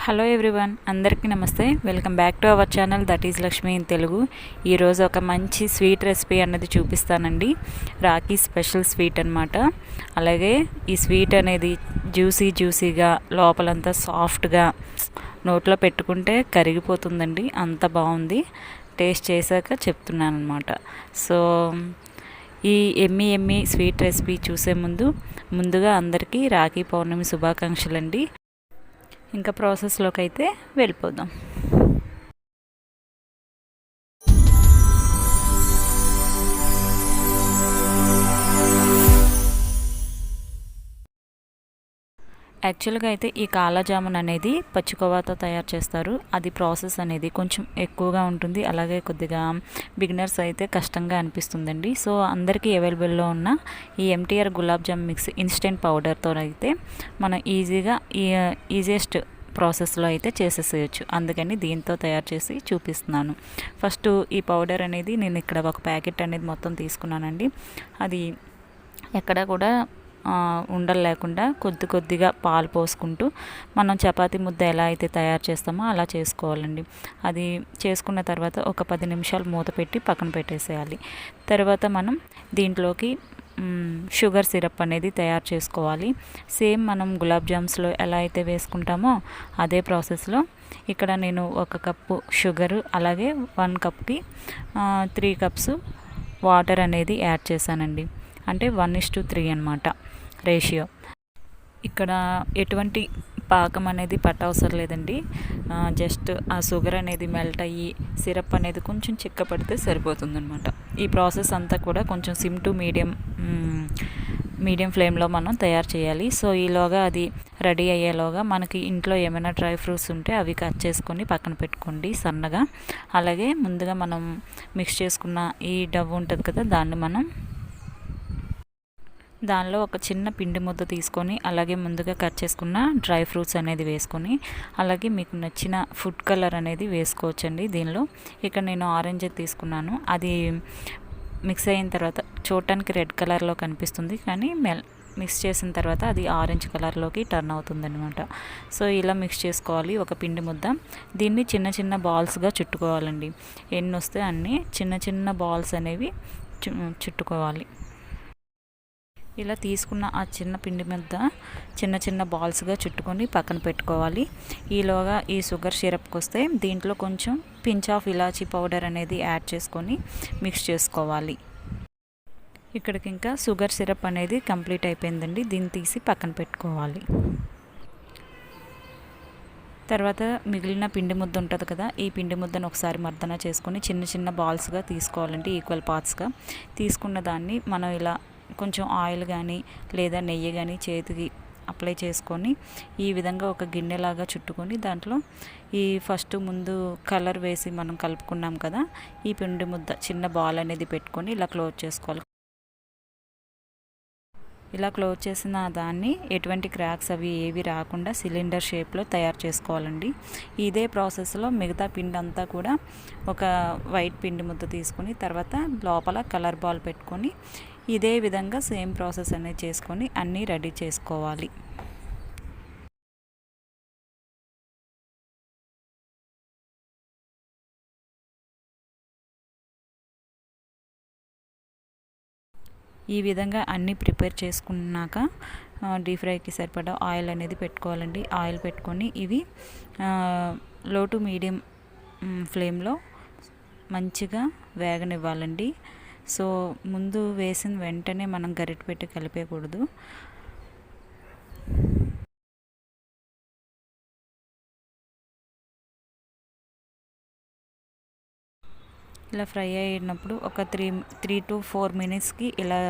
Hello everyone, అందరికీ నమస్తే. Welcome back to our channel that is Lakshmi in Telugu. ఈరోజు ఒక మంచి స్వీట్ రెసిపీ అన్నది చూపిస్తానండి. రాఖీ స్పెషల్ స్వీట్ అనమాట. అలాగే ఈ స్వీట్ అనేది జ్యూసీగా లోపలంతా సాఫ్ట్గా నోట్లో పెట్టుకుంటే కరిగిపోతుందండి. అంత బాగుంది. టేస్ట్ చేశాక చెప్తున్నాను అనమాట. సో ఈ ఎమ్మి స్వీట్ రెసిపీ చూసే ముందుగా అందరికీ రాఖీ పౌర్ణమి శుభాకాంక్షలు అండి. ఇంకా ప్రాసెస్లోకి అయితే వెళ్ళిపోదాం. యాక్చువల్గా అయితే ఈ కాలా జామున్ అనేది పచ్చికోవాతో తయారు చేస్తారు. అది ప్రాసెస్ అనేది కొంచెం ఎక్కువగా ఉంటుంది. అలాగే కొద్దిగా బిగినర్స్ అయితే కష్టంగా అనిపిస్తుందండి. సో అందరికీ అవైలబుల్లో ఉన్న ఈ MTR gulab jamun mix instant పౌడర్తో అయితే మనం ఈజియెస్ట్ ప్రాసెస్లో అయితే చేసేసేయచ్చు. అందుకని దీంతో తయారు చేసి చూపిస్తున్నాను. ఫస్ట్ ఈ పౌడర్ అనేది నేను ఇక్కడ ఒక ప్యాకెట్ అనేది మొత్తం తీసుకున్నానండి. అది ఎక్కడ కూడా ఉండలు లేకుండా కొద్దిగా పాలు పోసుకుంటూ మనం చపాతీ ముద్ద ఎలా అయితే తయారు చేస్తామో అలా చేసుకోవాలండి. అది చేసుకున్న తర్వాత ఒక 10 నిమిషాలు మూత పెట్టి పక్కన పెట్టేసేయాలి. తర్వాత మనం దీంట్లోకి షుగర్ సిరప్ అనేది తయారు చేసుకోవాలి. సేమ్ మనం గులాబ్ జామ్స్లో ఎలా అయితే వేసుకుంటామో అదే ప్రాసెస్లో ఇక్కడ నేను 1 కప్పు షుగరు, అలాగే 1 కప్కి 3 కప్స్ వాటర్ అనేది యాడ్ చేశానండి. అంటే 1:3 అనమాట రేషియో. ఇక్కడ ఎటువంటి పాకం అనేది పట్టవసరం లేదండి. జస్ట్ ఆ షుగర్ అనేది మెల్ట్ అయ్యి సిరప్ అనేది కొంచెం చిక్కపడితే సరిపోతుందన్నమాట. ఈ ప్రాసెస్ అంతా కూడా కొంచెం సిమ్ టు మీడియం ఫ్లేమ్లో మనం తయారు చేయాలి. సో ఈలోగా అది రెడీ అయ్యేలోగా మనకి ఇంట్లో ఏమైనా డ్రై ఫ్రూట్స్ ఉంటే అవి కట్ చేసుకొని పక్కన పెట్టుకోండి సన్నగా. అలాగే ముందుగా మనం మిక్స్ చేసుకున్న ఈ డవ్ ఉంటుంది కదా, దానిలో ఒక చిన్న పిండి ముద్ద తీసుకొని అలాగే ముందుగా కట్ చేసుకున్న డ్రై ఫ్రూట్స్ అనేది వేసుకొని అలాగే మీకు నచ్చిన ఫుడ్ కలర్ అనేది వేసుకోవచ్చండి దీనిలో. ఇక్కడ నేను ఆరెంజ్ తీసుకున్నాను. అది మిక్స్ అయిన తర్వాత చూడటానికి రెడ్ కలర్లో కనిపిస్తుంది, కానీ మిక్స్ చేసిన తర్వాత అది ఆరెంజ్ కలర్లోకి టర్న్ అవుతుందన్నమాట. సో ఇలా మిక్స్ చేసుకోవాలి ఒక పిండి ముద్ద. దీన్ని చిన్న బాల్స్గా చుట్టుకోవాలండి. ఎన్ని వస్తే అన్ని చిన్న బాల్స్ అనేవి చుట్టుకోవాలి. ఇలా తీసుకున్న ఆ చిన్న పిండి ముద్ద చిన్న బాల్స్గా చుట్టుకొని పక్కన పెట్టుకోవాలి. ఈలోగా ఈ షుగర్ సిరప్కి వస్తే దీంట్లో కొంచెం పించ్ ఆఫ్ ఇలాచీ పౌడర్ అనేది యాడ్ చేసుకొని మిక్స్ చేసుకోవాలి. ఇక్కడికి ఇంకా షుగర్ సిరప్ అనేది కంప్లీట్ అయిపోయిందండి. దీన్ని తీసి పక్కన పెట్టుకోవాలి. తర్వాత మిగిలిన పిండి ముద్ద ఉంటుంది కదా, ఈ పిండి ముద్దను ఒకసారి మర్దన చేసుకొని చిన్న బాల్స్గా తీసుకోవాలండి. ఈక్వల్ పార్ట్స్గా తీసుకున్న దాన్ని మనం ఇలా కొంచెం ఆయిల్ కానీ లేదా నెయ్యి కానీ చేతికి అప్లై చేసుకొని ఈ విధంగా ఒక గిన్నెలాగా చుట్టుకొని దాంట్లో ఈ ముందు కలర్ వేసి మనం కలుపుకున్నాం కదా, ఈ పిండి ముద్ద చిన్న బాల్ అనేది పెట్టుకొని ఇలా క్లోజ్ చేసుకోవాలి. ఇలా క్లోజ్ చేసిన దాన్ని ఎటువంటి క్రాక్స్ అవి ఏవి రాకుండా సిలిండర్ షేప్లో తయారు చేసుకోవాలండి. ఇదే ప్రాసెస్లో మిగతా పిండి అంతా కూడా ఒక వైట్ పిండి ముద్ద తీసుకొని తర్వాత లోపల కలర్ బాల్ పెట్టుకొని ఇదే విధంగా సేమ్ ప్రాసెస్ అనేది చేసుకొని అన్నీ రెడీ చేసుకోవాలి. ఈ విధంగా అన్నీ ప్రిపేర్ చేసుకున్నాక డీప్ ఫ్రైకి సరిపడా ఆయిల్ అనేది పెట్టుకోవాలండి. ఆయిల్ పెట్టుకొని ఇవి లో టు మీడియం ఫ్లేమ్లో మంచిగా వేగనివ్వాలండి. సో ముందు వేసిన వెంటనే మనం గరిటె పెట్టి కలిపేయకూడదు. ఇలా ఫ్రై అయినప్పుడు ఒక 3 to 4 మినిట్స్కి ఇలా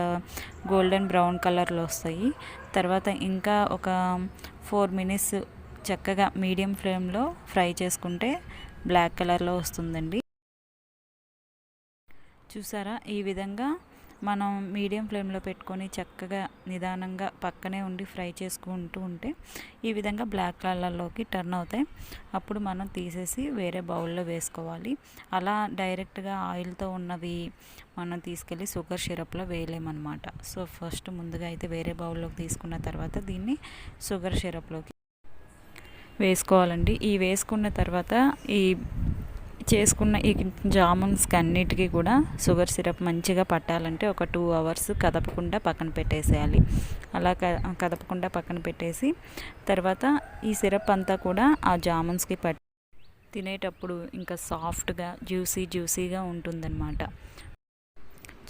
గోల్డెన్ బ్రౌన్ కలర్లో వస్తాయి. తర్వాత ఇంకా ఒక 4 మినిట్స్ చక్కగా మీడియం ఫ్లేమ్లో ఫ్రై చేసుకుంటే బ్లాక్ కలర్లో వస్తుందండి. చూసారా, ఈ విధంగా మనం మీడియం ఫ్లేమ్లో పెట్టుకొని చక్కగా నిదానంగా పక్కనే ఉండి ఫ్రై చేసుకుంటూ ఉంటే ఈ విధంగా బ్లాక్ కలర్లోకి టర్న్ అవుతాయి. అప్పుడు మనం తీసేసి వేరే బౌల్లో వేసుకోవాలి. అలా డైరెక్ట్గా ఆయిల్తో ఉన్నవి మనం తీసుకెళ్ళి షుగర్ సిరప్లో వేయలేమన్నమాట. సో ఫస్ట్ ముందుగా అయితే వేరే బౌల్లోకి తీసుకున్న తర్వాత దీన్ని షుగర్ సిరప్లోకి వేసుకోవాలండి. ఈ వేసుకున్న తర్వాత ఈ చేసుకున్న ఈ జామున్స్కి అన్నిటికీ కూడా షుగర్ సిరప్ మంచిగా పట్టాలంటే ఒక 2 అవర్స్ కదపకుండా పక్కన పెట్టేసేయాలి. అలా కదపకుండా పక్కన పెట్టేసి తర్వాత ఈ సిరప్ అంతా కూడా ఆ జామున్స్కి తినేటప్పుడు ఇంకా సాఫ్ట్గా జ్యూసీగా ఉంటుందన్నమాట.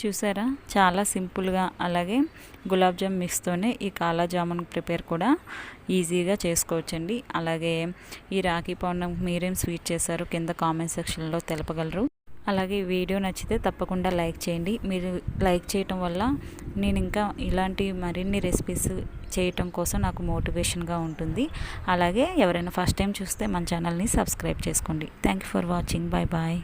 చూసారా, చాలా సింపుల్గా అలాగే గులాబ్ జామ్ మిక్స్తోనే ఈ కాలా జామున్ ప్రిపేర్ కూడా ఈజీగా చేసుకోవచ్చండి. అలాగే ఈ రాఖీ పౌర్ణమికి మీరేం స్వీట్ చేశారో కింద కామెంట్ సెక్షన్లో తెలపగలరు. అలాగే వీడియో నచ్చితే తప్పకుండా లైక్ చేయండి. మీరు లైక్ చేయటం వల్ల నేను ఇంకా ఇలాంటి మరిన్ని రెసిపీస్ చేయటం కోసం నాకు మోటివేషన్గా ఉంటుంది. అలాగే ఎవరైనా ఫస్ట్ టైం చూస్తే మన ఛానల్ని సబ్స్క్రైబ్ చేసుకోండి. Thank you for watching. Bye bye.